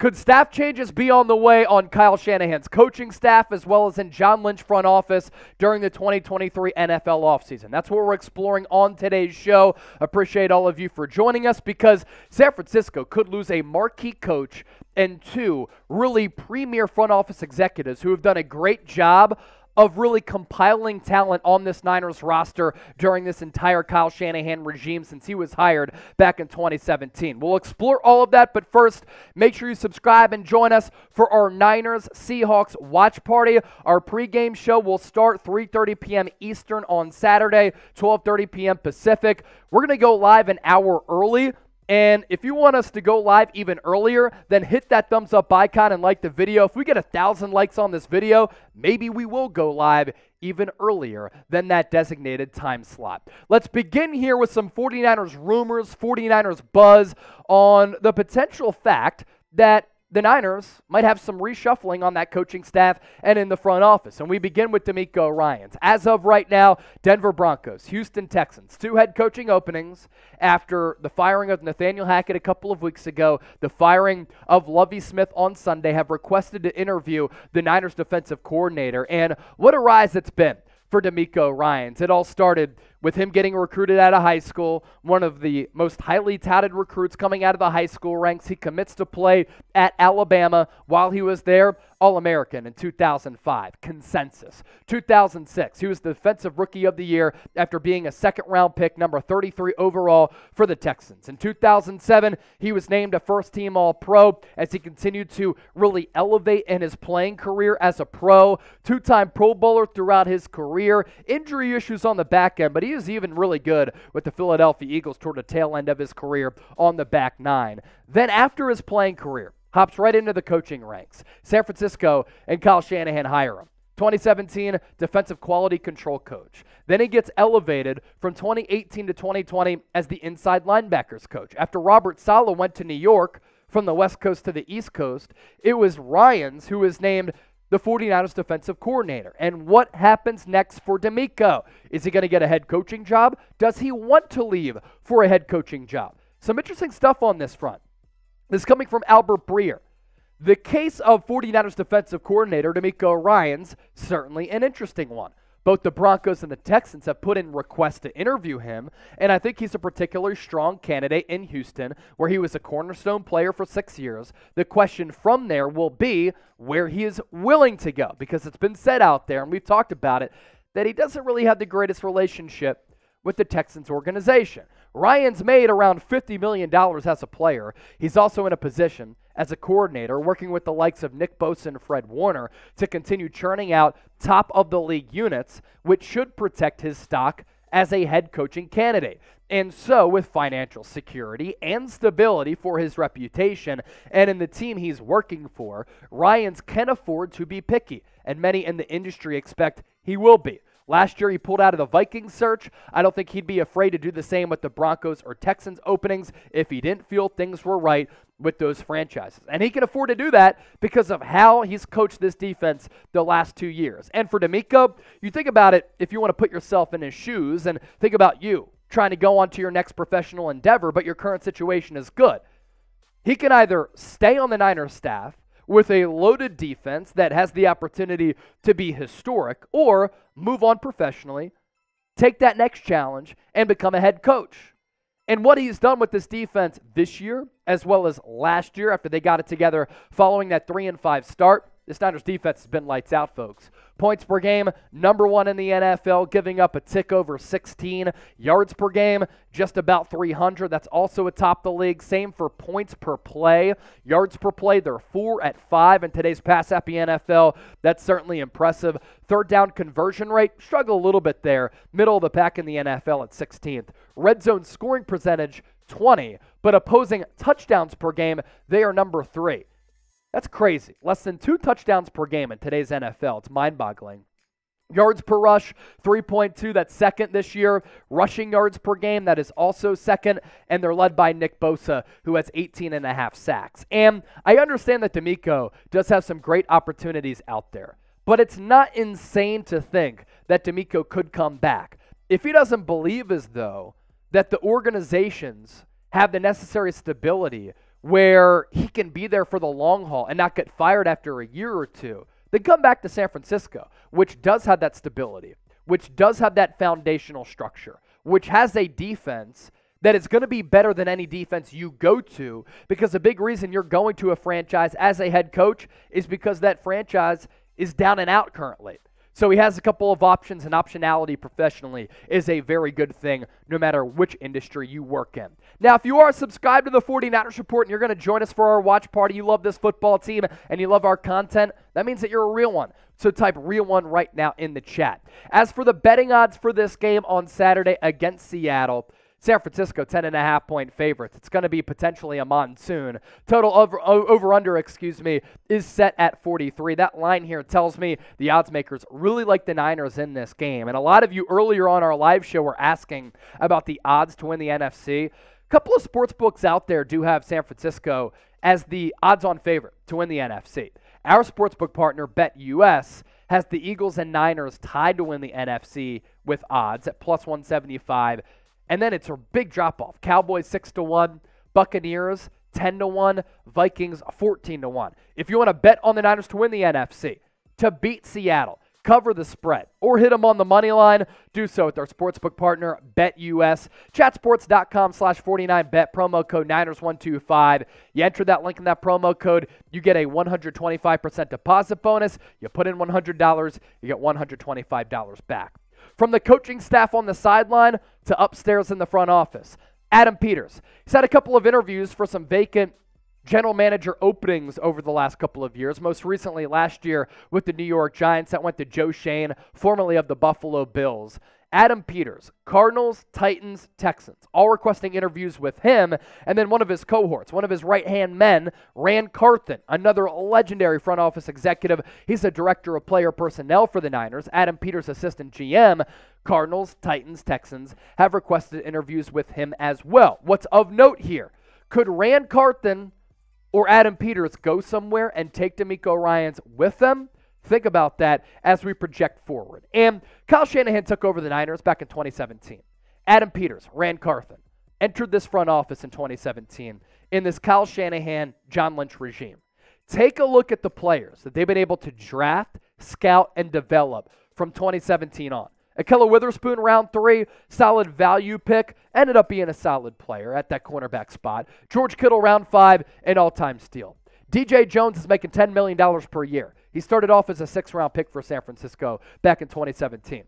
Could staff changes be on the way on Kyle Shanahan's coaching staff as well as in John Lynch front office during the 2023 NFL offseason? That's what we're exploring on today's show. Appreciate all of you for joining us because San Francisco could lose a marquee coach and two really premier front office executives who have done a great job of really compiling talent on this Niners roster during this entire Kyle Shanahan regime since he was hired back in 2017. We'll explore all of that, but first, make sure you subscribe and join us for our Niners-Seahawks watch party. Our pregame show will start 3:30 p.m. Eastern on Saturday, 12:30 p.m. Pacific. We're going to go live an hour early. And if you want us to go live even earlier, then hit that thumbs up icon and like the video. If we get 1,000 likes on this video, maybe we will go live even earlier than that designated time slot. Let's begin here with some 49ers rumors, 49ers buzz on the potential fact that the Niners might have some reshuffling on that coaching staff and in the front office. And we begin with DeMeco Ryans. As of right now, Denver Broncos, Houston Texans, 2 head coaching openings after the firing of Nathaniel Hackett a couple of weeks ago, the firing of Lovie Smith on Sunday, have requested to interview the Niners defensive coordinator. And what a rise it's been for DeMeco Ryans. It all started with him getting recruited out of high school, one of the most highly touted recruits coming out of the high school ranks. He commits to play at Alabama. While he was there, All-American in 2005, consensus. 2006, he was the Defensive Rookie of the Year after being a second-round pick, number 33 overall for the Texans. In 2007, he was named a first-team All-Pro as he continued to really elevate in his playing career as a pro. 2-time Pro Bowler throughout his career. Injury issues on the back end, but he was even really good with the Philadelphia Eagles toward the tail end of his career on the back nine. Then after his playing career, hops right into the coaching ranks. San Francisco and Kyle Shanahan hire him. 2017, defensive quality control coach. Then he gets elevated from 2018 to 2020 as the inside linebackers coach. After Robert Saleh went to New York from the West Coast to the East Coast, it was Ryans who was named the 49ers defensive coordinator. And what happens next for DeMeco? Is he going to get a head coaching job? Does he want to leave for a head coaching job? Some interesting stuff on this front. This is coming from Albert Breer. The case of 49ers defensive coordinator DeMeco Ryans, certainly an interesting one. Both the Broncos and the Texans have put in requests to interview him, and I think he's a particularly strong candidate in Houston, where he was a cornerstone player for 6 years. The question from there will be where he is willing to go, because it's been said out there, and we've talked about it, that he doesn't really have the greatest relationship with the Texans organization. Ryan's made around $50 million as a player. He's also in a position as a coordinator working with the likes of Nick Bosa and Fred Warner to continue churning out top-of-the-league units, which should protect his stock as a head coaching candidate. And so, with financial security and stability for his reputation and in the team he's working for, Ryans can afford to be picky, and many in the industry expect he will be. Last year, he pulled out of the Vikings search. I don't think he'd be afraid to do the same with the Broncos or Texans openings if he didn't feel things were right with those franchises. And he can afford to do that because of how he's coached this defense the last 2 years. And for DeMeco, you think about it if you want to put yourself in his shoes and think about you trying to go on to your next professional endeavor, but your current situation is good. He can either stay on the Niners staff with a loaded defense that has the opportunity to be historic, or move on professionally, take that next challenge, and become a head coach. And what he's done with this defense this year, as well as last year after they got it together following that 3-5 start, this Niners defense has been lights out, folks. Points per game, number 1 in the NFL, giving up a tick over 16. Yards per game, just about 300. That's also atop the league. Same for points per play. Yards per play, they're 4 at 5 in today's pass-happy NFL. That's certainly impressive. Third down conversion rate, struggle a little bit there. Middle of the pack in the NFL at 16th. Red zone scoring percentage, 20. But opposing touchdowns per game, they are number 3. That's crazy. Less than 2 touchdowns per game in today's NFL. It's mind-boggling. Yards per rush, 3.2. That's second this year. Rushing yards per game, that is also second. And they're led by Nick Bosa, who has 18.5 sacks. And I understand that DeMeco does have some great opportunities out there. But it's not insane to think that DeMeco could come back. If he doesn't believe as though that the organizations have the necessary stability where he can be there for the long haul and not get fired after a year or two, then come back to San Francisco, which does have that stability, which does have that foundational structure, which has a defense that is going to be better than any defense you go to, because the big reason you're going to a franchise as a head coach is because that franchise is down and out currently. So he has a couple of options, and optionality professionally is a very good thing no matter which industry you work in. Now, if you are subscribed to the 49ers Report and you're going to join us for our watch party, you love this football team and you love our content, that means that you're a real one. So type real one right now in the chat. As for the betting odds for this game on Saturday against Seattle, San Francisco, 10.5-point favorites. It's going to be potentially a monsoon. Total over-under, is set at 43. That line here tells me the odds makers really like the Niners in this game. And a lot of you earlier on our live show were asking about the odds to win the NFC. A couple of sports books out there do have San Francisco as the odds-on favorite to win the NFC. Our sportsbook partner, BetUS, has the Eagles and Niners tied to win the NFC with odds at plus 175. And then it's a big drop-off. Cowboys 6-1, Buccaneers 10-1, Vikings 14-1. If you want to bet on the Niners to win the NFC, to beat Seattle, cover the spread, or hit them on the money line, do so with our sportsbook partner, BetUS. Chatsports.com/49bet, promo code Niners125. You enter that link in that promo code, you get a 125% deposit bonus. You put in $100, you get $125 back. From the coaching staff on the sideline to upstairs in the front office, Adam Peters. He's had a couple of interviews for some vacant general manager openings over the last couple of years, most recently last year with the New York Giants. That went to Joe Shane, formerly of the Buffalo Bills. Adam Peters, Cardinals, Titans, Texans, all requesting interviews with him, and then one of his cohorts, one of his right-hand men, Carthon, another legendary front office executive. He's the director of player personnel for the Niners. Adam Peters, assistant GM. Cardinals, Titans, Texans have requested interviews with him as well. What's of note here, could Carthon or Adam Peters go somewhere and take DeMeco Ryans with them? Think about that as we project forward. And Kyle Shanahan took over the Niners back in 2017. Adam Peters, Carthon, entered this front office in 2017 in this Kyle Shanahan, John Lynch regime. Take a look at the players that they've been able to draft, scout, and develop from 2017 on. Ahkello Witherspoon, round 3, solid value pick, ended up being a solid player at that cornerback spot. George Kittle, round 5, an all-time steal. DJ Jones is making $10 million per year. He started off as a 6th-round pick for San Francisco back in 2017.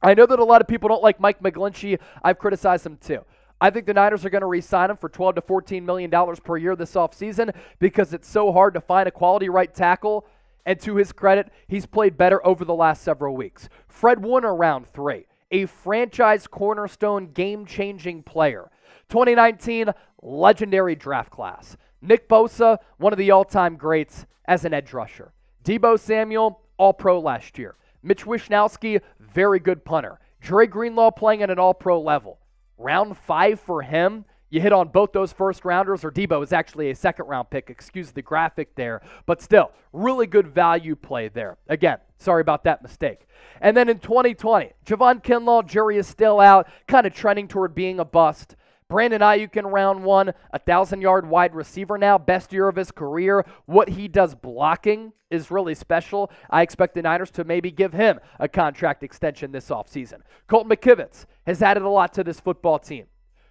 I know that a lot of people don't like Mike McGlinchey. I've criticized him too. I think the Niners are going to re-sign him for $12 to $14 million per year this offseason because it's so hard to find a quality right tackle. And to his credit, he's played better over the last several weeks. Fred Warner, round 3, a franchise cornerstone, game-changing player. 2019, legendary draft class. Nick Bosa, one of the all-time greats as an edge rusher. Deebo Samuel, all-pro last year. Mitch Wishnowsky, very good punter. Dre Greenlaw playing at an all-pro level. Round 5 for him. You hit on both those first-rounders, or Deebo is actually a second-round pick. Excuse the graphic there. But still, really good value play there. Again, sorry about that mistake. And then in 2020, Javon Kinlaw, jury is still out, kind of trending toward being a bust. Brandon Aiyuk in round 1, 1,000-yard wide receiver now, best year of his career. What he does blocking is really special. I expect the Niners to maybe give him a contract extension this offseason. Colton McKivitz has added a lot to this football team.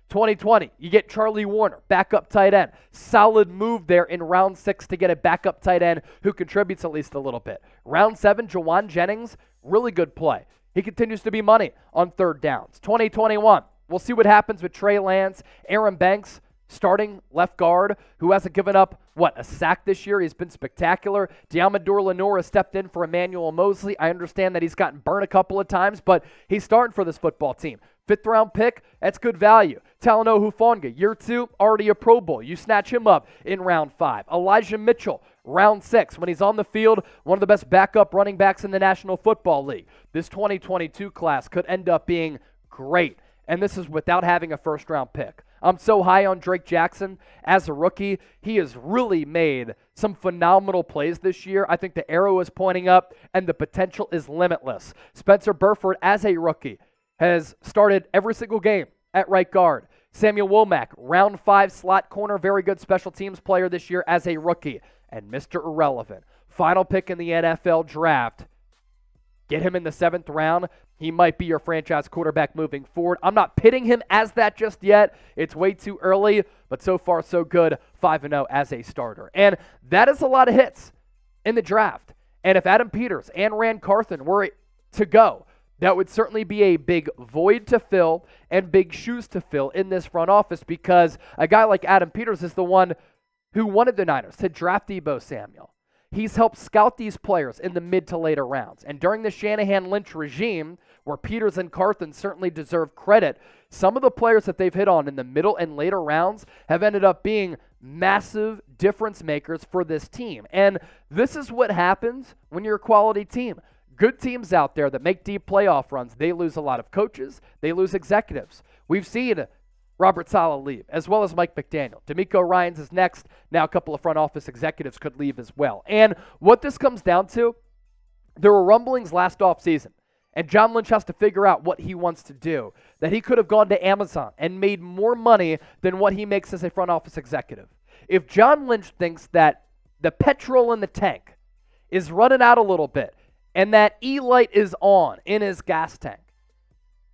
2020, you get Charlie Warner, backup tight end. Solid move there in round 6 to get a backup tight end who contributes at least a little bit. Round 7, Jawan Jennings, really good play. He continues to be money on third downs. 2021, we'll see what happens with Trey Lance. Aaron Banks, starting left guard, who hasn't given up, a sack this year. He's been spectacular. Deommodore Lenoir has stepped in for Emmanuel Mosley. I understand that he's gotten burned a couple of times, but he's starting for this football team. 5th-round pick, that's good value. Talanoa Hufanga, year 2, already a Pro Bowl. You snatch him up in round 5. Elijah Mitchell, round 6. When he's on the field, one of the best backup running backs in the National Football League. This 2022 class could end up being great, and this is without having a first-round pick. I'm so high on Drake Jackson as a rookie. He has really made some phenomenal plays this year. I think the arrow is pointing up, and the potential is limitless. Spencer Burford, as a rookie, has started every single game at right guard. Samuel Womack, round 5 slot corner, very good special teams player this year as a rookie. And Mr. Irrelevant, final pick in the NFL draft. Get him in the 7th round. He might be your franchise quarterback moving forward. I'm not pitting him as that just yet. It's way too early, but so far so good, 5-0 as a starter. And that is a lot of hits in the draft. And if Adam Peters and Rand Carthon were to go, that would certainly be a big void to fill and big shoes to fill in this front office, because a guy like Adam Peters is the one who wanted the Niners to draft Deebo Samuel. He's helped scout these players in the mid to later rounds. And during the Shanahan-Lynch regime, where Peters and Carthon certainly deserve credit, some of the players that they've hit on in the middle and later rounds have ended up being massive difference makers for this team. And this is what happens when you're a quality team. Good teams out there that make deep playoff runs, they lose a lot of coaches, they lose executives. We've seen Robert Saleh leave, as well as Mike McDaniel. DeMeco Ryans is next. Now a couple of front office executives could leave as well. And what this comes down to, there were rumblings last offseason, and John Lynch has to figure out what he wants to do, that he could have gone to Amazon and made more money than what he makes as a front office executive. If John Lynch thinks that the petrol in the tank is running out a little bit and that E-light is on in his gas tank,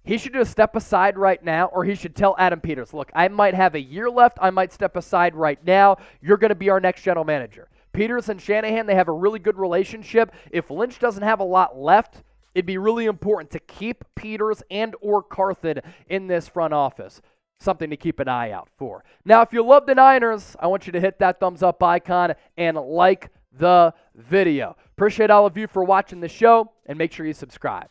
he should just step aside right now, or he should tell Adam Peters, look, I might have a year left. I might step aside right now. You're going to be our next general manager. Peters and Shanahan, they have a really good relationship. If Lynch doesn't have a lot left, it'd be really important to keep Peters and or Carthon in this front office. Something to keep an eye out for. Now, if you love the Niners, I want you to hit that thumbs up icon and like the video. Appreciate all of you for watching the show, and make sure you subscribe.